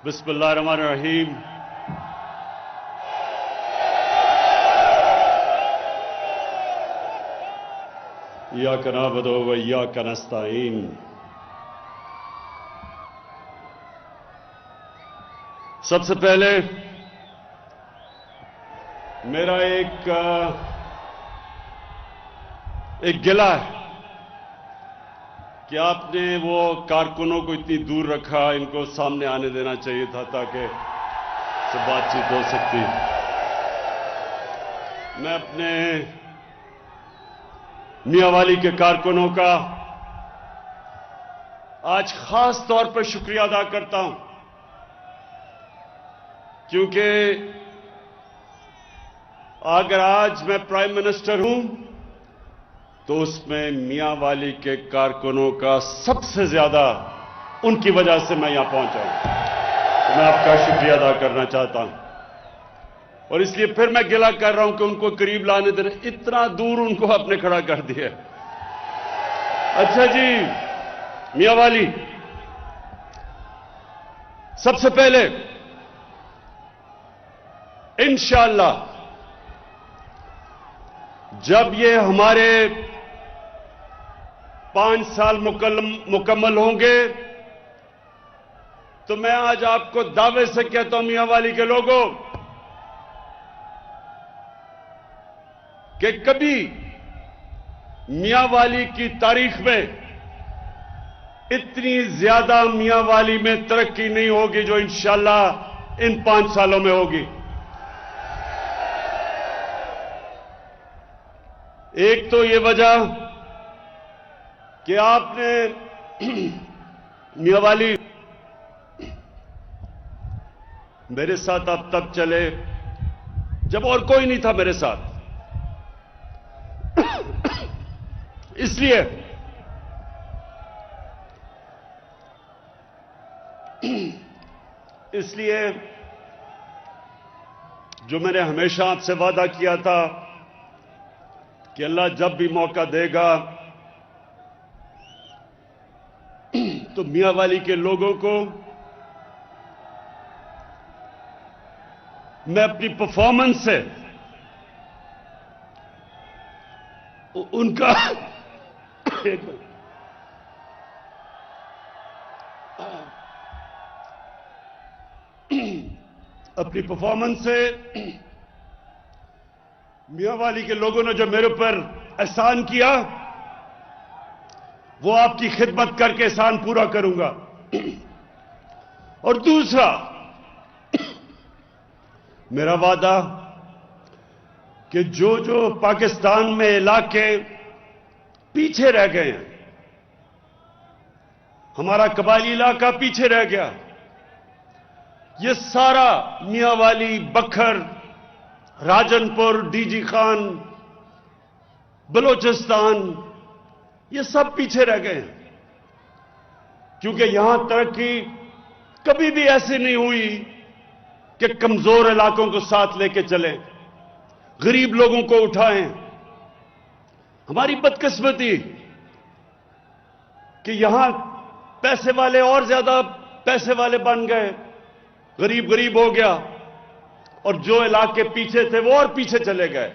بسم اللہ الرحمن الرحیم. ایاک نعبد و ایاک نستعین. سب سے پہلے میرا ایک گلہ ہے کہ آپ نے وہ کارکنوں کو اتنی دور رکھا، ان کو سامنے آنے دینا چاہیے تھا تاکہ سے بات چیت ہو سکتی. میں اپنے میاں والی کے کارکنوں کا آج خاص طور پر شکریہ ادا کرتا ہوں، کیونکہ اگر آج میں پرائم منسٹر ہوں تو اس میں میاں والی کے کارکنوں کا سب سے زیادہ ان کی وجہ سے میں یہاں پہنچا ہوں. تو میں آپ کا شکریہ ادا کرنا چاہتا ہوں، اور اس لیے پھر میں گلہ کر رہا ہوں کہ ان کو قریب لانے دینا. اتنا دور ان کو آپ نے کھڑا کر دیا. اچھا جی میاں والی، سب سے پہلے انشاءاللہ جب یہ ہمارے 5 سال مکمل ہوں گے تو میں آج آپ کو دعوے سے کہتا ہوں میاں والی کے لوگوں کہ کبھی میاں والی کی تاریخ میں اتنی زیادہ میاں والی میں ترقی نہیں ہوگی جو انشاءاللہ ان 5 سالوں میں ہوگی. ایک تو یہ وجہ کہ آپ نے میاں والی میرے ساتھ اب تک چلے جب اور کوئی نہیں تھا میرے ساتھ. اس لیے جو میں نے ہمیشہ آپ سے وعدہ کیا تھا کہ اللہ جب بھی موقع دے گا تو میاں والی کے لوگوں کو میں اپنی پرفارمنس سے ان کا اپنی پرفارمنس سے میاں والی کے لوگوں نے جو میرے اوپر احسان کیا وہ آپ کی خدمت کر کے احسان پورا کروں گا. اور دوسرا میرا وعدہ کہ جو پاکستان میں علاقے پیچھے رہ گئے ہیں، ہمارا قبائلی علاقہ پیچھے رہ گیا، یہ سارا میاں والی، بکھر، راجن پور، ڈی جی خان، بلوچستان، یہ سب پیچھے رہ گئے ہیں. کیونکہ یہاں ترقی کبھی بھی ایسی نہیں ہوئی کہ کمزور علاقوں کو ساتھ لے کے چلیں، غریب لوگوں کو اٹھائیں. ہماری بدقسمتی کہ یہاں پیسے والے اور زیادہ پیسے والے بن گئے، غریب ہو گیا، اور جو علاقے پیچھے تھے وہ اور پیچھے چلے گئے.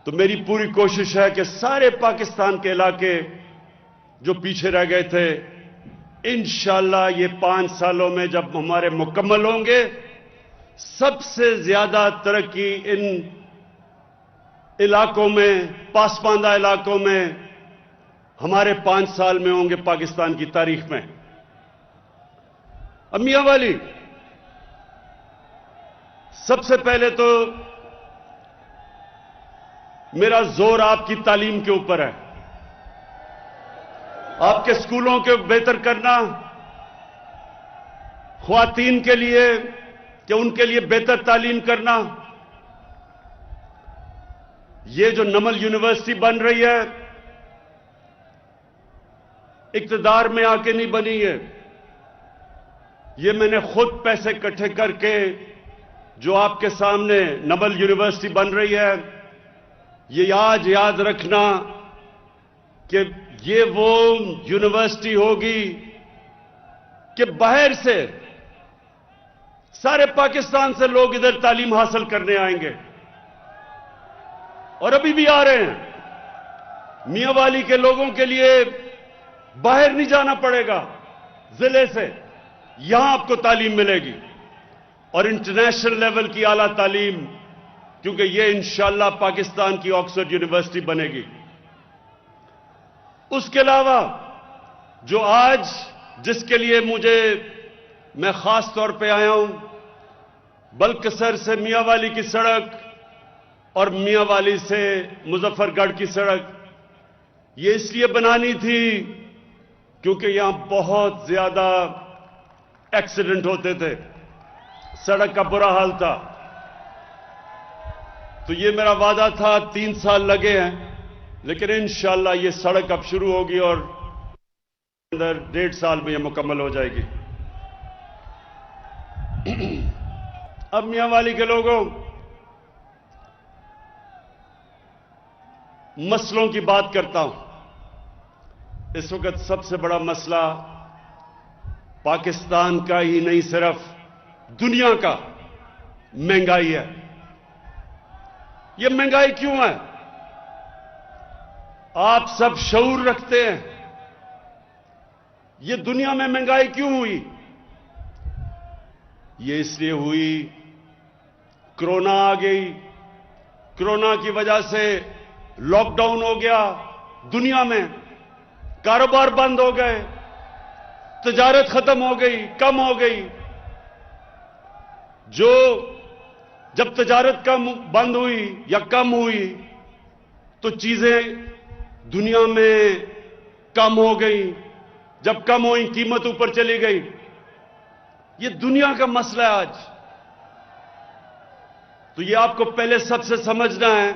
تو میری پوری کوشش ہے کہ سارے پاکستان کے علاقے جو پیچھے رہ گئے تھے انشاءاللہ یہ 5 سالوں میں جب ہمارے مکمل ہوں گے سب سے زیادہ ترقی ان علاقوں میں، پاسماندہ علاقوں میں ہمارے 5 سال میں ہوں گے پاکستان کی تاریخ میں. اب میاں والی، سب سے پہلے تو میرا زور آپ کی تعلیم کے اوپر ہے. آپ کے اسکولوں کے بہتر کرنا، خواتین کے لیے کہ ان کے لیے بہتر تعلیم کرنا. یہ جو نمل یونیورسٹی بن رہی ہے اقتدار میں آ کے نہیں بنی ہے، یہ میں نے خود پیسے اکٹھے کر کے جو آپ کے سامنے نمل یونیورسٹی بن رہی ہے، یہ آج یاد رکھنا کہ یہ وہ یونیورسٹی ہوگی کہ باہر سے سارے پاکستان سے لوگ ادھر تعلیم حاصل کرنے آئیں گے اور ابھی بھی آ رہے ہیں. میاں والی کے لوگوں کے لیے باہر نہیں جانا پڑے گا ضلع سے, یہاں آپ کو تعلیم ملے گی اور انٹرنیشنل لیول کی اعلیٰ تعلیم, کیونکہ یہ انشاءاللہ پاکستان کی آکسفورڈ یونیورسٹی بنے گی. اس کے علاوہ جو آج جس کے لیے میں خاص طور پہ آیا ہوں, بلکسر سے میاں والی کی سڑک اور میاں والی سے مظفر گڑھ کی سڑک, یہ اس لیے بنانی تھی کیونکہ یہاں بہت زیادہ ایکسیڈنٹ ہوتے تھے, سڑک کا برا حال تھا. تو یہ میرا وعدہ تھا, 3 سال لگے ہیں لیکن انشاءاللہ یہ سڑک اب شروع ہوگی اور اندر 1.5 سال میں یہ مکمل ہو جائے گی. اب میاں والی کے لوگوں, مسئلوں کی بات کرتا ہوں. اس وقت سب سے بڑا مسئلہ پاکستان کا ہی نہیں صرف دنیا کا مہنگائی ہے. یہ مہنگائی کیوں ہے؟ آپ سب شعور رکھتے ہیں, یہ دنیا میں مہنگائی کیوں ہوئی؟ یہ اس لیے ہوئی, کرونا آ گئی, کرونا کی وجہ سے لاک ڈاؤن ہو گیا دنیا میں, کاروبار بند ہو گئے, تجارت ختم ہو گئی, کم ہو گئی. جب تجارت بند ہوئی یا کم ہوئی تو چیزیں دنیا میں کم ہو گئی, جب کم ہوئی قیمت اوپر چلی گئی. یہ دنیا کا مسئلہ ہے آج. تو یہ آپ کو پہلے سب سے سمجھنا ہے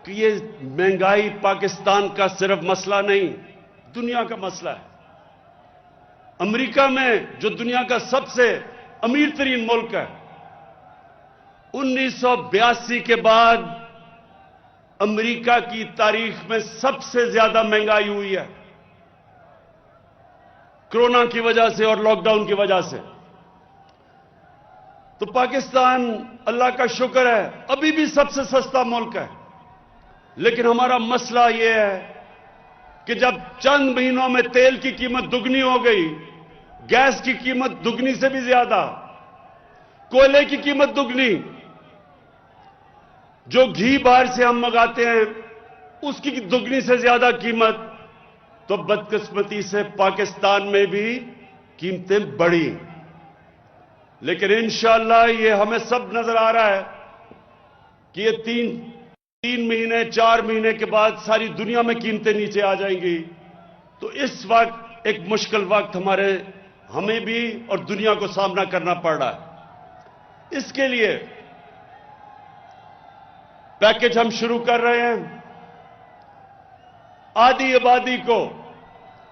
کہ یہ مہنگائی پاکستان کا صرف مسئلہ نہیں, دنیا کا مسئلہ ہے. امریکہ میں جو دنیا کا سب سے امیر ترین ملک ہے, 1982 کے بعد امریکہ کی تاریخ میں سب سے زیادہ مہنگائی ہوئی ہے, کرونا کی وجہ سے اور لاک ڈاؤن کی وجہ سے. تو پاکستان اللہ کا شکر ہے ابھی بھی سب سے سستا ملک ہے, لیکن ہمارا مسئلہ یہ ہے کہ جب چند مہینوں میں تیل کی قیمت دگنی ہو گئی, گیس کی قیمت دگنی سے بھی زیادہ, کوئلے کی قیمت دگنی, جو گھی باہر سے ہم منگاتے ہیں اس کی دگنی سے زیادہ قیمت, تو بدقسمتی سے پاکستان میں بھی قیمتیں بڑھی. لیکن انشاءاللہ یہ ہمیں سب نظر آ رہا ہے کہ یہ 3 مہینے 4 مہینے کے بعد ساری دنیا میں قیمتیں نیچے آ جائیں گی. تو اس وقت ایک مشکل وقت ہمیں بھی اور دنیا کو سامنا کرنا پڑ رہا ہے. اس کے لیے پیکج ہم شروع کر رہے ہیں. آدھی آبادی کو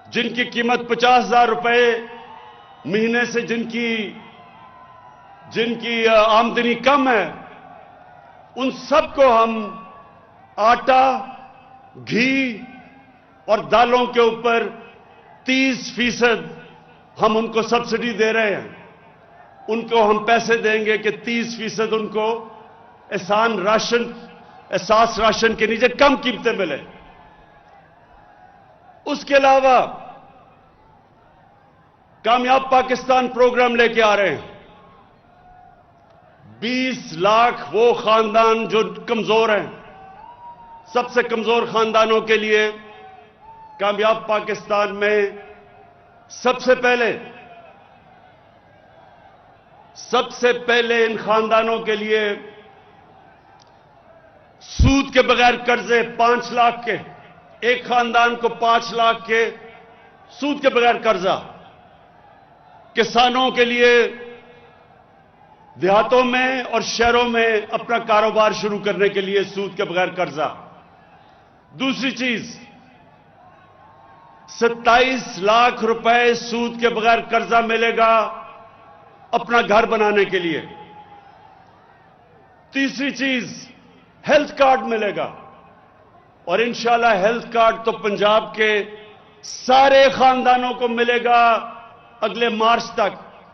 جن کی قیمت 50,000 روپے مہینے سے جن کی آمدنی کم ہے, ان سب کو ہم آٹا, گھی اور دالوں کے اوپر 30% ہم ان کو سبسڈی دے رہے ہیں. ان کو ہم پیسے دیں گے کہ 30% ان کو احساس راشن کے نیچے کم قیمتیں ملے. اس کے علاوہ کامیاب پاکستان پروگرام لے کے آ رہے ہیں. 20 لاکھ وہ خاندان جو کمزور ہیں, سب سے کمزور خاندانوں کے لیے کامیاب پاکستان میں سب سے پہلے ان خاندانوں کے لیے سود کے بغیر قرضے 5 لاکھ کے, ایک خاندان کو 5 لاکھ کے سود کے بغیر قرضہ. کسانوں کے لیے دیہاتوں میں اور شہروں میں اپنا کاروبار شروع کرنے کے لیے سود کے بغیر قرضہ. دوسری چیز 27 لاکھ روپے سود کے بغیر قرضہ ملے گا اپنا گھر بنانے کے لیے. تیسری چیز ہیلتھ کارڈ ملے گا, اور انشاءاللہ ہیلتھ کارڈ تو پنجاب کے سارے خاندانوں کو ملے گا اگلے مارچ تک.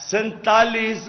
47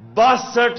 62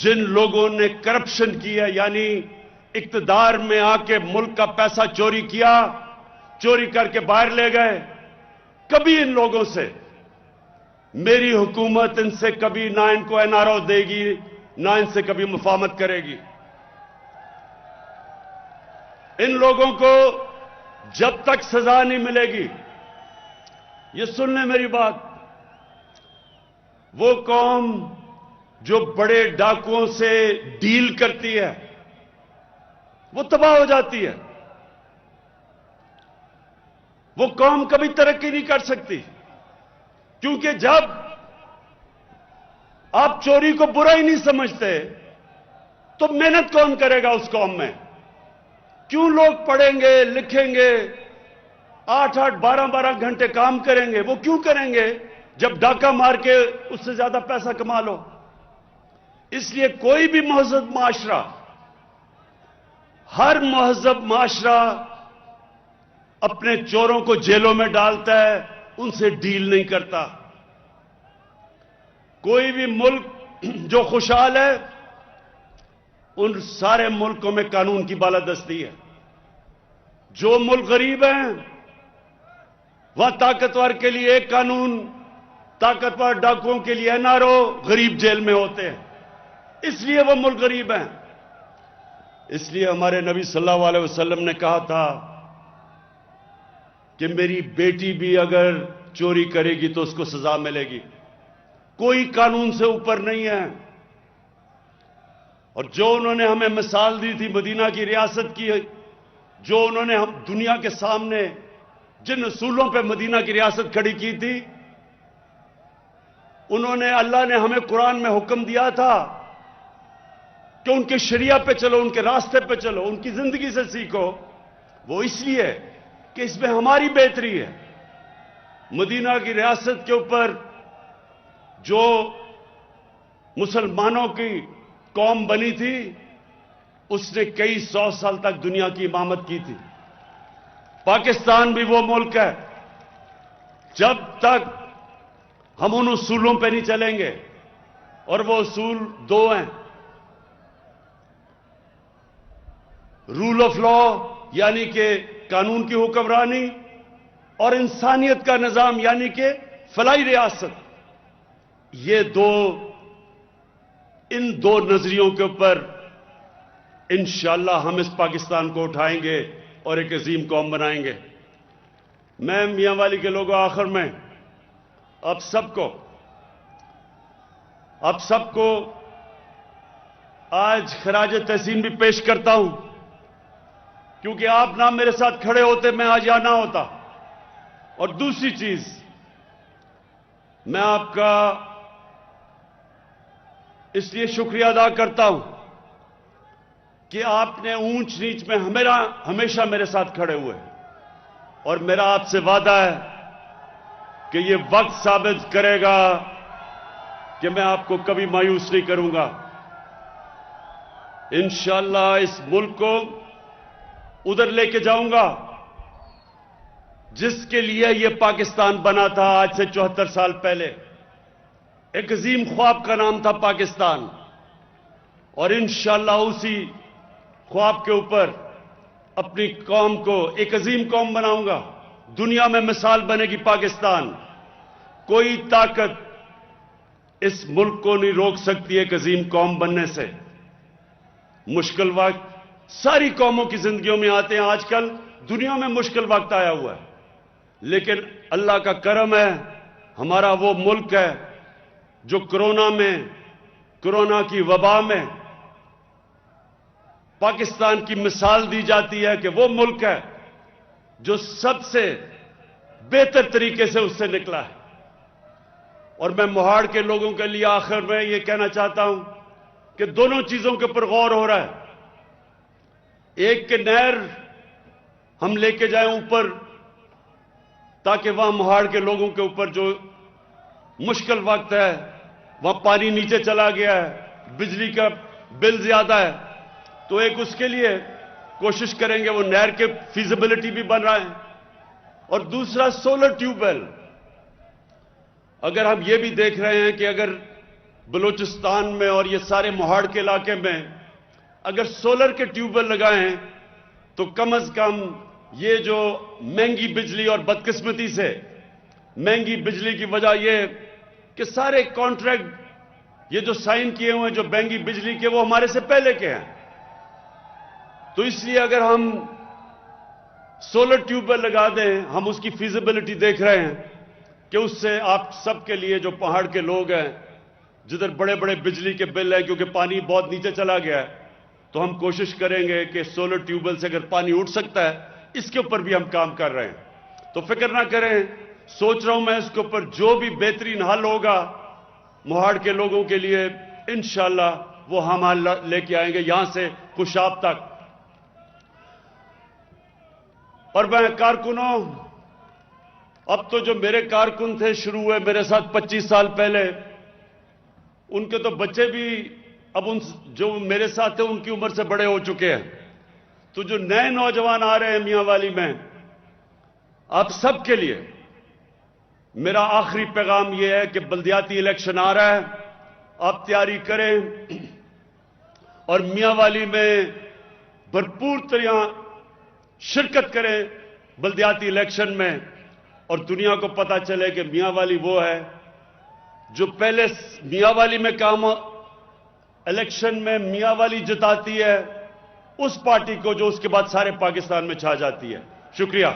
جن لوگوں نے کرپشن کی ہے، یعنی اقتدار میں آ کے ملک کا پیسہ چوری کیا، چوری کر کے باہر لے گئے، کبھی ان لوگوں سے میری حکومت ان سے کبھی نہ ان کو این آر او دے گی، نہ ان سے کبھی مفاہمت کرے گی۔ ان لوگوں کو جب تک سزا نہیں ملے گی، یہ سن لیں میری بات، وہ قوم جو بڑے ڈاکوؤں سے ڈیل کرتی ہے وہ تباہ ہو جاتی ہے۔ وہ قوم کبھی ترقی نہیں کر سکتی، کیونکہ جب آپ چوری کو برا ہی نہیں سمجھتے تو محنت کون کرے گا اس قوم میں؟ کیوں لوگ پڑھیں گے، لکھیں گے، 8-8 12-12 گھنٹے کام کریں گے؟ وہ کیوں کریں گے جب ڈاکہ مار کے اس سے زیادہ پیسہ کما لو؟ اس لیے کوئی بھی مہذب معاشرہ، ہر مہذب معاشرہ اپنے چوروں کو جیلوں میں ڈالتا ہے، ان سے ڈیل نہیں کرتا۔ کوئی بھی ملک جو خوشحال ہے، ان سارے ملکوں میں قانون کی بالادستی ہے۔ جو ملک غریب ہیں وہاں طاقتور کے لیے ایک قانون، طاقتور ڈاکوؤں کے لیے این آر او، غریب جیل میں ہوتے ہیں، اس لیے وہ ملک غریب ہیں۔ اس لیے ہمارے نبی صلی اللہ علیہ وسلم نے کہا تھا کہ میری بیٹی بھی اگر چوری کرے گی تو اس کو سزا ملے گی، کوئی قانون سے اوپر نہیں ہے۔ اور جو انہوں نے ہمیں مثال دی تھی مدینہ کی ریاست کی، جو انہوں نے ہم دنیا کے سامنے جن اصولوں پہ مدینہ کی ریاست کھڑی کی تھی، انہوں نے، اللہ نے ہمیں قرآن میں حکم دیا تھا کہ ان کے شریعہ پہ چلو، ان کے راستے پہ چلو، ان کی زندگی سے سیکھو۔ وہ اس لیے کہ اس میں ہماری بہتری ہے۔ مدینہ کی ریاست کے اوپر جو مسلمانوں کی قوم بنی تھی، اس نے کئی 100 سال تک دنیا کی امامت کی تھی۔ پاکستان بھی وہ ملک ہے، جب تک ہم ان اصولوں پہ نہیں چلیں گے، اور وہ اصول دو ہیں: رول آف لا یعنی کہ قانون کی حکمرانی، اور انسانیت کا نظام یعنی کہ فلاحی ریاست۔ ان دو نظریوں کے اوپر انشاءاللہ ہم اس پاکستان کو اٹھائیں گے اور ایک عظیم قوم بنائیں گے۔ میں میاں والی کے لوگوں، آخر میں آپ سب کو آج خراج تحسین بھی پیش کرتا ہوں، کیونکہ آپ نہ میرے ساتھ کھڑے ہوتے میں آج یہاں نہ ہوتا۔ اور دوسری چیز، میں آپ کا اس لیے شکریہ ادا کرتا ہوں کہ آپ نے اونچ نیچ میں ہمیشہ میرے ساتھ کھڑے ہوئے، اور میرا آپ سے وعدہ ہے کہ یہ وقت ثابت کرے گا کہ میں آپ کو کبھی مایوس نہیں کروں گا۔ انشاءاللہ اس ملک کو ادھر لے کے جاؤں گا جس کے لیے یہ پاکستان بنا تھا آج سے 74 سال پہلے۔ ایک عظیم خواب کا نام تھا پاکستان، اور انشاءاللہ اسی خواب کے اوپر اپنی قوم کو ایک عظیم قوم بناؤں گا۔ دنیا میں مثال بنے گی پاکستان۔ کوئی طاقت اس ملک کو نہیں روک سکتی ایک عظیم قوم بننے سے۔ مشکل وقت ساری قوموں کی زندگیوں میں آتے ہیں، آج کل دنیا میں مشکل وقت آیا ہوا ہے، لیکن اللہ کا کرم ہے، ہمارا وہ ملک ہے جو کرونا کی وبا میں پاکستان کی مثال دی جاتی ہے کہ وہ ملک ہے جو سب سے بہتر طریقے سے اس سے نکلا ہے۔ اور میں مہاڑ کے لوگوں کے لیے آخر میں یہ کہنا چاہتا ہوں کہ دونوں چیزوں کے اوپر غور ہو رہا ہے۔ ایک کہ نہر ہم لے کے جائیں اوپر، تاکہ وہاں مہاڑ کے لوگوں کے اوپر جو مشکل وقت ہے، وہاں پانی نیچے چلا گیا ہے، بجلی کا بل زیادہ ہے، تو ایک اس کے لیے کوشش کریں گے، وہ نہر کے فیزیبلٹی بھی بن رہا ہے۔ اور دوسرا سولر ٹیوب ویل، اگر ہم یہ بھی دیکھ رہے ہیں کہ اگر بلوچستان میں اور یہ سارے موہاڑ کے علاقے میں اگر سولر کے ٹیوب ویل لگائیں تو کم از کم یہ جو مہنگی بجلی اور بدقسمتی سے مہنگی بجلی کی وجہ یہ کہ سارے کانٹریکٹ یہ جو سائن کیے ہوئے ہیں جو مہنگی بجلی کے وہ ہمارے سے پہلے کے ہیں. تو اس لیے اگر ہم سولر ٹیوب ویل لگا دیں, ہم اس کی فیزیبلٹی دیکھ رہے ہیں کہ اس سے آپ سب کے لیے جو پہاڑ کے لوگ ہیں جدھر بڑے بڑے بجلی کے بل ہیں کیونکہ پانی بہت نیچے چلا گیا ہے, تو ہم کوشش کریں گے کہ سولر ٹیوب ویل سے اگر پانی اٹھ سکتا ہے اس کے اوپر بھی ہم کام کر رہے ہیں. تو فکر نہ کریں, سوچ رہا ہوں میں اس کے اوپر جو بھی بہترین حل ہوگا موہاڑ کے لوگوں کے لیے انشاءاللہ وہ ہم حل لے کے آئیں گے یہاں سے خوشاب تک. اور میں کارکنوں, اب تو جو میرے کارکن تھے شروع ہوئے میرے ساتھ 25 سال پہلے, ان کے تو بچے بھی اب ان جو میرے ساتھ تھے ان کی عمر سے بڑے ہو چکے ہیں. تو جو نئے نوجوان آ رہے ہیں میاں والی میں, آپ سب کے لیے میرا آخری پیغام یہ ہے کہ بلدیاتی الیکشن آ رہا ہے, آپ تیاری کریں اور میاں والی میں بھرپور طرح شرکت کریں بلدیاتی الیکشن میں, اور دنیا کو پتا چلے کہ میاں والی وہ ہے جو پہلے میاں والی میں کام الیکشن میں میاں والی جتاتی ہے اس پارٹی کو جو اس کے بعد سارے پاکستان میں چھا جاتی ہے. شکریہ.